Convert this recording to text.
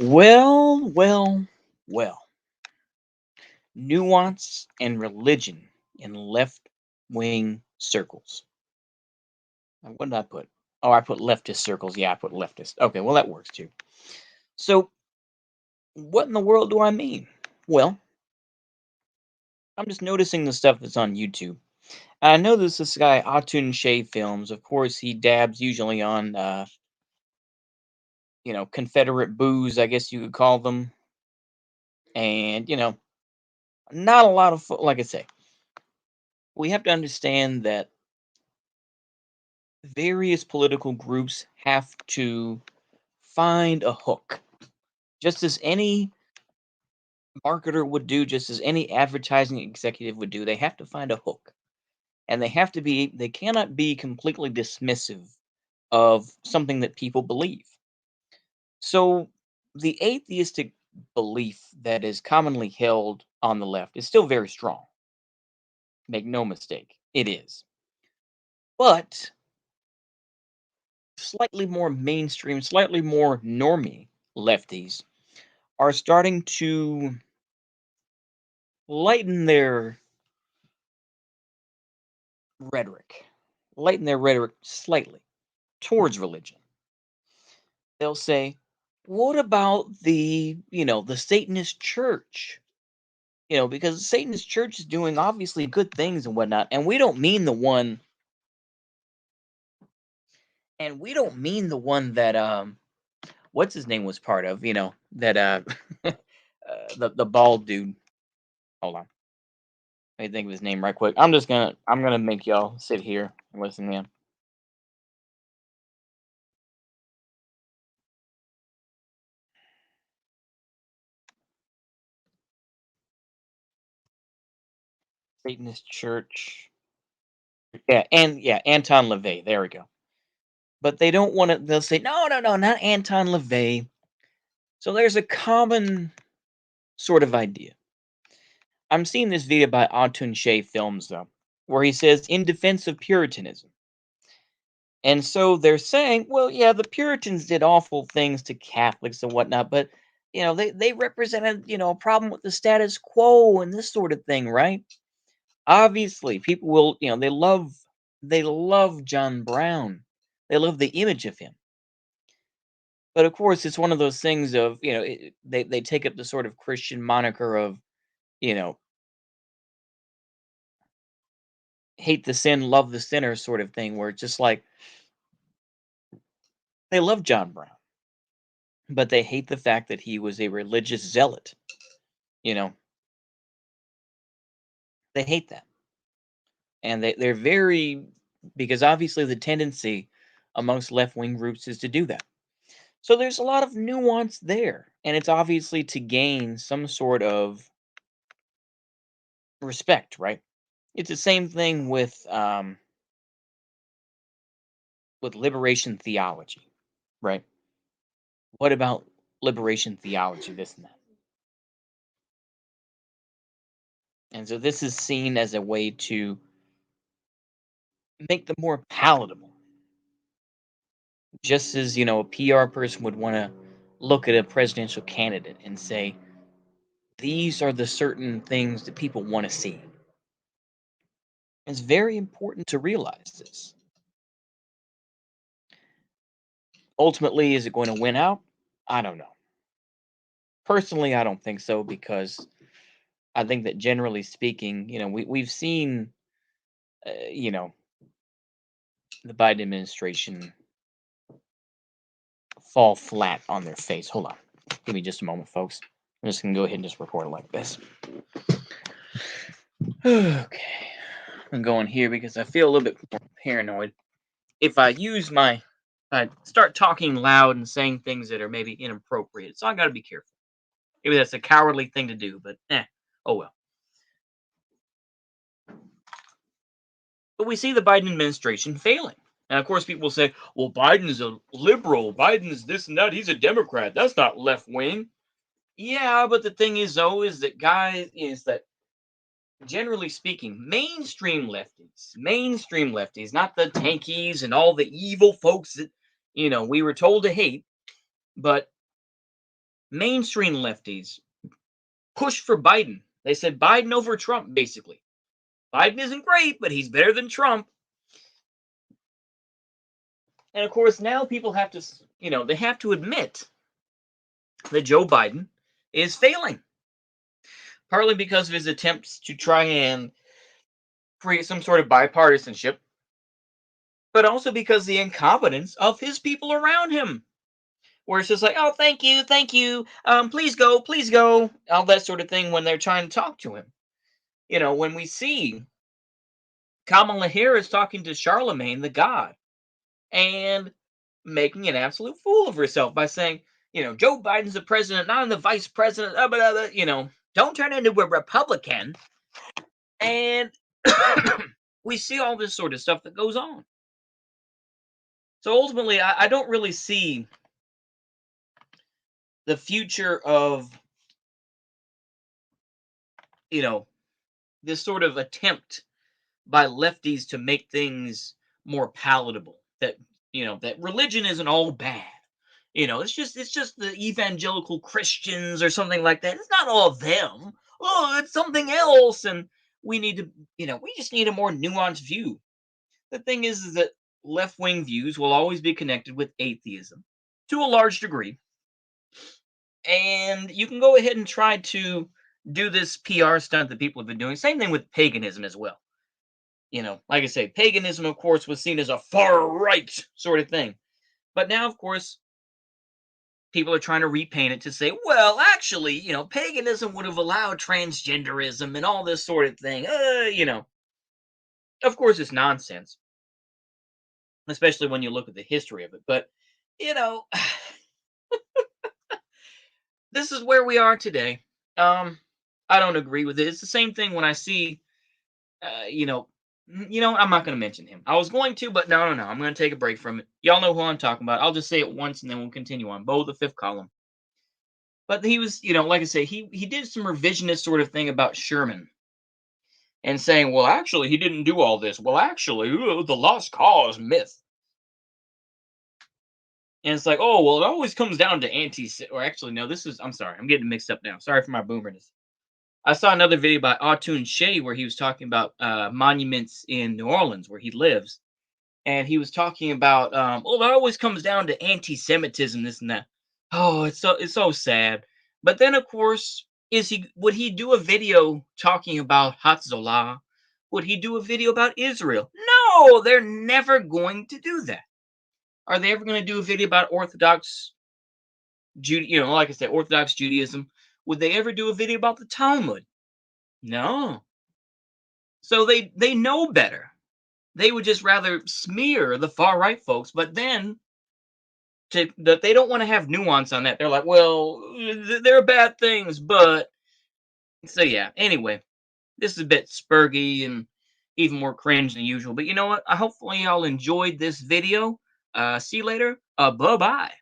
Well, well, well. Nuance and religion in left wing circles. What did I put? Oh, I put leftist circles. Yeah, I put leftist. Okay, well, that works too. So, what in the world do I mean? Well, I'm just noticing the stuff that's on YouTube. I know there's this guy, Atun Shea Films. Of course, he dabs usually on, Confederate booze, I guess you could call them. And, not a lot of, like I say, we have to understand that various political groups have to find a hook. Just as any marketer would do, just as any advertising executive would do, they have to find a hook. And they cannot be completely dismissive of something that people believe. So the atheistic belief that is commonly held on the left is still very strong. Make no mistake, it is. But slightly more mainstream, slightly more normie lefties are starting to lighten their rhetoric, lighten their rhetoric slightly towards religion. They'll say, "What about the Satanist church? Because the Satanist church is doing obviously good things and whatnot, and we don't mean the one that what's his name was part of, that the bald dude. Hold on, let me think of his name right quick. I'm gonna make y'all sit here and listen to him. Satanist church. Yeah, Anton LaVey. There we go. But they don't want to. They'll say, no, no, no, not Anton LaVey. So there's a common sort of idea. I'm seeing this video by Autun Shea Films, though, where he says, in defense of Puritanism. And so they're saying, well, yeah, the Puritans did awful things to Catholics and whatnot, but, they represented, a problem with the status quo and this sort of thing, right? Obviously, people will, they love John Brown. They love the image of him. But of course, it's one of those things of, they take up the sort of Christian moniker of, you know, hate the sin, love the sinner sort of thing, where it's just like they love John Brown, but they hate the fact that he was a religious zealot. You know, they hate that. And they're very, because obviously the tendency amongst left wing groups is to do that. So there's a lot of nuance there. And it's obviously to gain some sort of respect, right? It's the same thing with liberation theology, right? What about liberation theology, this and that? And so this is seen as a way to make them more palatable. Just as, a PR person would want to look at a presidential candidate and say, these are the certain things that people want to see. It's very important to realize this. Ultimately, is it going to win out? I don't know. Personally, I don't think so because I think that generally speaking, we've seen, uh, you know, the Biden administration fall flat on their face. Hold on. Give me just a moment, folks. I'm just going to go ahead and just record it like this. Okay. I'm going here because I feel a little bit more paranoid. If I start talking loud and saying things that are maybe inappropriate. So I got to be careful. Maybe that's a cowardly thing to do, but oh well. But we see the Biden administration failing. And of course, people say, well, Biden's a liberal. Biden's this and that. He's a Democrat. That's not left wing. Yeah, but the thing is, though, is that generally speaking, mainstream lefties, not the tankies and all the evil folks that, we were told to hate, but mainstream lefties pushed for Biden. They said Biden over Trump, basically. Biden isn't great, but he's better than Trump. And of course, now people have to, they have to admit that Joe Biden is failing, partly because of his attempts to try and create some sort of bipartisanship, but also because the incompetence of his people around him, where it's just like, oh, thank you, please go, all that sort of thing when they're trying to talk to him. When we see Kamala Harris talking to Charlemagne the God and making an absolute fool of herself by saying, Joe Biden's the president, not the vice president, don't turn into a Republican. And we see all this sort of stuff that goes on. So ultimately, I don't really see the future of, you know, this sort of attempt by lefties to make things more palatable. That religion isn't all bad. It's just the evangelical Christians or something like that. It's not all of them. Oh, it's something else, and we need to, we just need a more nuanced view. The thing is that left wing views will always be connected with atheism to a large degree, and you can go ahead and try to do this PR stunt that people have been doing. Same thing with paganism as well. Like I say, paganism, of course, was seen as a far right sort of thing. But now, of course, people are trying to repaint it to say, well, actually, paganism would have allowed transgenderism and all this sort of thing. Of course, it's nonsense, especially when you look at the history of it. But, you know, this is where we are today. I don't agree with it. It's the same thing when I see, uh, you know, I'm not going to mention him. I was going to, but no, no, no. I'm going to take a break from it. Y'all know who I'm talking about. I'll just say it once and then we'll continue on. Bo, the fifth column. But he was, like I say, he did some revisionist sort of thing about Sherman and saying, well, actually, he didn't do all this. Well, actually, the lost cause myth. And it's like, oh, well, it always comes down to or actually, no, I'm sorry, I'm getting mixed up now. Sorry for my boomerness. I saw another video by Autun Shea where he was talking about monuments in New Orleans where he lives. And he was talking about, oh, that always comes down to anti-Semitism, this and that. Oh, it's so sad. But then, of course, would he do a video talking about Hatzalah? Would he do a video about Israel? No, they're never going to do that. Are they ever going to do a video about Orthodox like I said, Orthodox Judaism? Would they ever do a video about the Talmud? No. So they know better. They would just rather smear the far right folks, but then that they don't want to have nuance on that. They're like, well, they're bad things, but so yeah. Anyway, this is a bit spurgy and even more cringe than usual. But you know what? Hopefully y'all enjoyed this video. See you later. Bye bye.